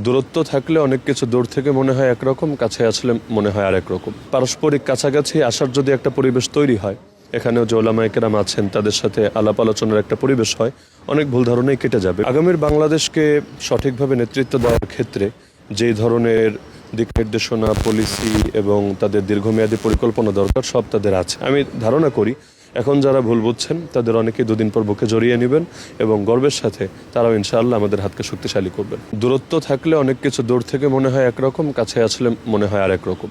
দূরত্ব থাকলে অনেক কিছু দূর থেকে মনে হয় একরকম, কাছে আসলে মনে হয় আরেক রকম। পারস্পরিক কাছাকাছি আসার যদি একটা পরিবেশ তৈরি হয়, এখানেও যে ওলামায়ে কেরাম আছেন তাদের সাথে আলাপ আলোচনার একটা পরিবেশ হয়, অনেক ভুল ধারণাই কেটে যাবে। আগামীর বাংলাদেশকে সঠিকভাবে নেতৃত্ব দেওয়ার ক্ষেত্রে যেই ধরনের দিক নির্দেশনা, পলিসি এবং তাদের দীর্ঘমেয়াদী পরিকল্পনা দরকার, সব তাদের আছে। আমি ধারণা করি এখন যারা ভুল বুঝছেন তাদের অনেকেই দুদিন পর বুকে জড়িয়ে নেবেন এবং গর্বের সাথে তারাও ইনশাআল্লাহ আমাদের হাতকে শক্তিশালী করবেন। দূরত্ব থাকলে অনেক কিছু দূর থেকে মনে হয় একরকম, কাছে আসলে মনে হয় আরেক রকম।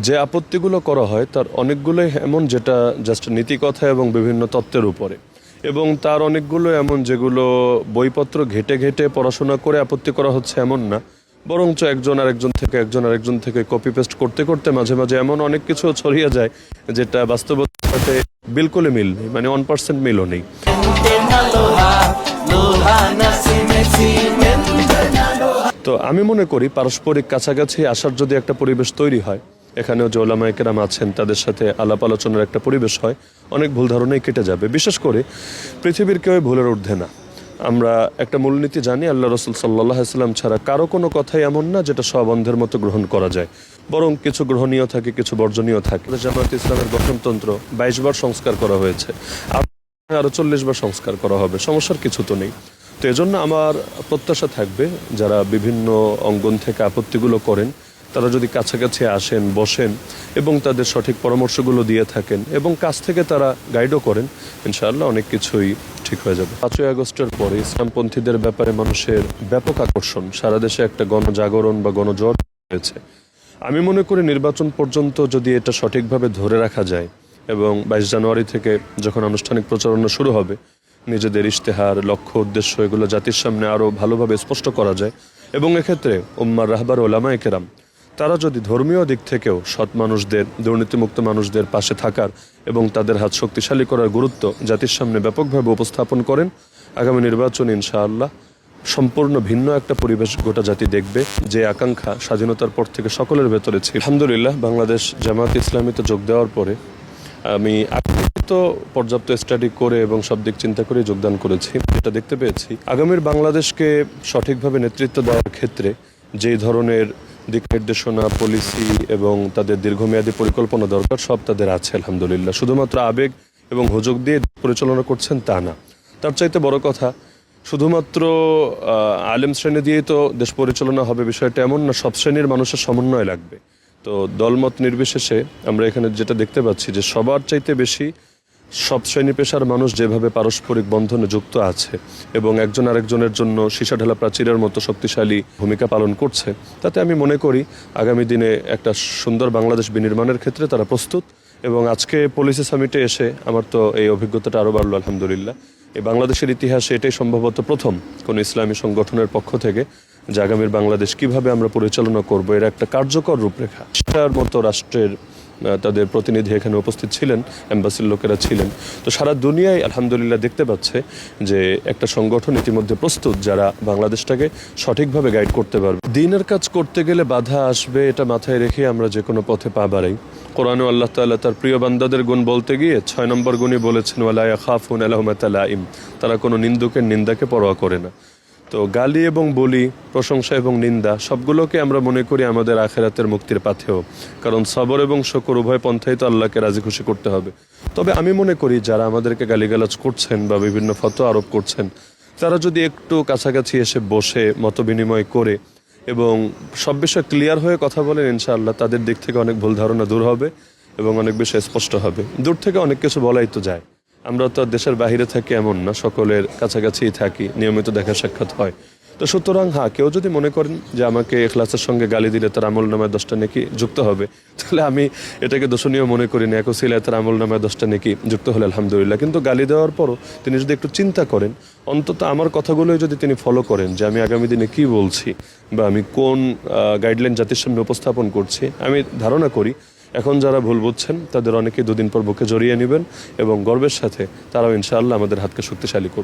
যে আপত্তিগুলো করা হয় তার অনেকগুলোই এমন যেটা জাস্ট নীতিকথা এবং বিভিন্ন তত্ত্বের উপরে, এবং তার অনেকগুলো এমন যেগুলো বইপত্র ঘেটে ঘেটে পড়াশোনা করে আপত্তি করা হচ্ছে এমন না, বরঞ্চ একজন আরেকজন থেকে কপি পেস্ট করতে করতে মাঝে মাঝে এমন অনেক কিছু ছড়িয়ে যায় যেটা বাস্তবতার সাথে বিলকুলই মিল নেই, মানে 1% মিলও নেই। তো আমি মনে করি পারস্পরিক কাছাকাছি আসার যদি একটা পরিবেশ তৈরি হয়, এখানেও যে ওলামায়ে কেরাম আছেন তাদের সাথে আলাপ আলোচনার একটা পরিবেশ হয়, অনেক ভুল ধারণাই কেটে যাবে। বিশেষ করে পৃথিবীর কেউ ভুলের ঊর্ধ্বে না। আমরা একটা মূলনীতি জানি, আল্লাহ রাসূল সাল্লাল্লাহু আলাইহি ওয়াসাল্লাম ছাড়া কারো কোনো কথাই এমন না যেটা সব অন্ধের মতো গ্রহণ করা যায়, বরং কিছু গ্রহণীয় থাকে, কিছু বর্জনীয় থাকে। জামায়াতে ইসলামের গঠনতন্ত্র 22 বার সংস্কার করা হয়েছে, আরো 40 বার সংস্কার করা হবে, সমস্যার কিছু তো নেই। তো এজন্য আমার প্রত্যাশা থাকবে যারা বিভিন্ন অঙ্গন থেকে আপত্তিগুলো করেন তারা যদি কাছাকাছি আসেন, বসেন এবং তাদের সঠিক পরামর্শগুলো দিয়ে থাকেন এবং কাছ থেকে তারা গাইডও করেন, ইনশাআল্লাহ অনেক কিছুই ঠিক হয়ে যাবে। 5ই আগস্টের পরে ইসলামপন্থীদের ব্যাপারে মানুষের ব্যাপক আকর্ষণ, সারা দেশে একটা গণজাগরণ বা গণজোয়ার হয়েছে। আমি মনে করি নির্বাচন পর্যন্ত যদি এটা সঠিকভাবে ধরে রাখা যায় এবং 22 জানুয়ারি থেকে যখন আনুষ্ঠানিক প্রচারণা শুরু হবে, নিজেদের ইশতেহার, লক্ষ্য, উদ্দেশ্য এগুলো জাতির সামনে আরও ভালোভাবে স্পষ্ট করা যায় এবং এক্ষেত্রে উম্মার রাহবার ওলামায়ে কেরাম তারা যদি ধর্মীয় দিক থেকেও সৎ মানুষদের, দুর্নীতিমুক্ত মানুষদের পাশে থাকার এবং তাদের হাত শক্তিশালী করার গুরুত্ব জাতির সামনে ব্যাপকভাবে উপস্থাপন করেন, আগামী নির্বাচন ইনশাআল্লাহ সম্পূর্ণ ভিন্ন একটা পরিবেশ গোটা জাতি দেখবে, যে আকাঙ্ক্ষা স্বাধীনতার পর থেকে সকলের ভেতরে ছিল। আলহামদুলিল্লাহ, বাংলাদেশ জামায়াতে ইসলামীতে যোগ দেওয়ার পরে আমি তো পর্যাপ্ত স্টাডি করে এবং সব দিক চিন্তা করে যোগদান করেছি। এটা দেখতে পেয়েছি আগামীর বাংলাদেশকে সঠিকভাবে নেতৃত্ব দেওয়ার ক্ষেত্রে যেই ধরনের দিক নির্দেশনা, পলিসি এবং তাদের দীর্ঘমেয়াদী পরিকল্পনা দরকার, সব তাদের আছে আলহামদুলিল্লাহ। শুধুমাত্র আবেগ এবং হুজুগ দিয়ে পরিচালনা করছেন তা না, তার চাইতে বড় কথা শুধুমাত্র আলেম শ্রেণী দিয়েই তো দেশ পরিচালনা হবে বিষয়টা এমন না, সব শ্রেণীর মানুষের সমন্বয় লাগবে। তো দলমত নির্বিশেষে আমরা এখানে যেটা দেখতে পাচ্ছি যে সবার চাইতে বেশি সব শ্রেণী পেশার মানুষ যেভাবে পারস্পরিক বন্ধনে যুক্ত আছে এবং একজন আরেকজনের জন্য সীসা ঢালা প্রাচীরের মতো শক্তিশালী ভূমিকা পালন করছে, তাতে আমি মনে করি আগামী দিনে একটা সুন্দর বাংলাদেশ বিনির্মাণের ক্ষেত্রে তারা প্রস্তুত। এবং আজকে পলিসি সামিটে এসে আমার তো এই অভিজ্ঞতাটা আরও বাড়লো আলহামদুলিল্লাহ। এই বাংলাদেশের ইতিহাসে এটাই সম্ভবত প্রথম কোনো ইসলামী সংগঠনের পক্ষ থেকে যে আগামীর বাংলাদেশ কিভাবে আমরা পরিচালনা করব এর একটা কার্যকর রূপরেখা। সেটার মতো রাষ্ট্রের তাদের প্রতিনিধি এখানে উপস্থিত ছিলেন, এম্বাসির লোকেরা ছিলেন। তো সারা দুনিয়ায় আলহামদুলিল্লাহ দেখতে পাচ্ছে যে একটা সংগঠন ইতিমধ্যে প্রস্তুত যারা বাংলাদেশটাকে সঠিকভাবে গাইড করতে পারবে। দ্বীনের কাজ করতে গেলে বাধা আসবে, এটা মাথায় রেখে আমরা যে কোনো পথে পা বাড়াই। কোরআনে আল্লাহ তাআলা তার প্রিয় বান্দাদের গুণ বলতে গিয়ে 6 নম্বর গুণই বলেছেন, ওয়ালা ইয়াখাফুনা লাউমাতা লাইম, তারা কোনো নিন্দুকের নিন্দাকে পরোয়া করে না। তো গালি এবং বলি, প্রশংসা এবং নিন্দা সবগুলোকে আমরা মনে করি আমাদের আখেরাতের মুক্তির পাথেয়, কারণ সবর এবং শকর উভয় পন্থাই তো আল্লাহকে রাজি খুশি করতে হবে। তবে আমি মনে করি যারা আমাদেরকে গালিগালাজ করছেন বা বিভিন্ন ফতোয়া আরোপ করছেন, তারা যদি একটু কাছাকাছি এসে বসে মত বিনিময় করে এবং সব বিষয় ক্লিয়ার হয়ে কথা বলেন, ইনশাআল্লাহ তাদের দিক থেকে অনেক ভুল ধারণা দূর হবে এবং অনেক বিষয় স্পষ্ট হবে। দূর থেকে অনেক কিছু বলাই তো যায়, আমরা তো দেশের বাইরে থাকি এমন না, সকলের কাছাকাছিই থাকি, নিয়মিত দেখা সাক্ষাৎ হয়। তো সুতরাং হ্যাঁ, কেউ যদি মনে করেন যে আমাকে ইখলাসের সঙ্গে গালি দিলে তার আমল নামায় 10টা নেকি যুক্ত হবে, তাহলে আমি এটাকে দোষণীয় মনে করি না। একসিলায় তার আমল নামায় 10টা নেকি যুক্ত হলে আলহামদুলিল্লাহ। কিন্তু গালি দেওয়ার পরও তিনি যদি একটু চিন্তা করেন, অন্তত আমার কথাগুলোই যদি তিনি ফলো করেন যে আমি আগামী দিনে কি বলছি বা আমি কোন গাইডলাইন জাতির সামনে উপস্থাপন করছি, আমি ধারণা করি এখন যারা ভুল বুঝছেন তাদের অনেকেই দুদিন পর বুকে জড়িয়ে নেবেন এবং গর্বের সাথে তারাও ইনশাআল্লাহ আমাদের হাতকে শক্তিশালী করবে।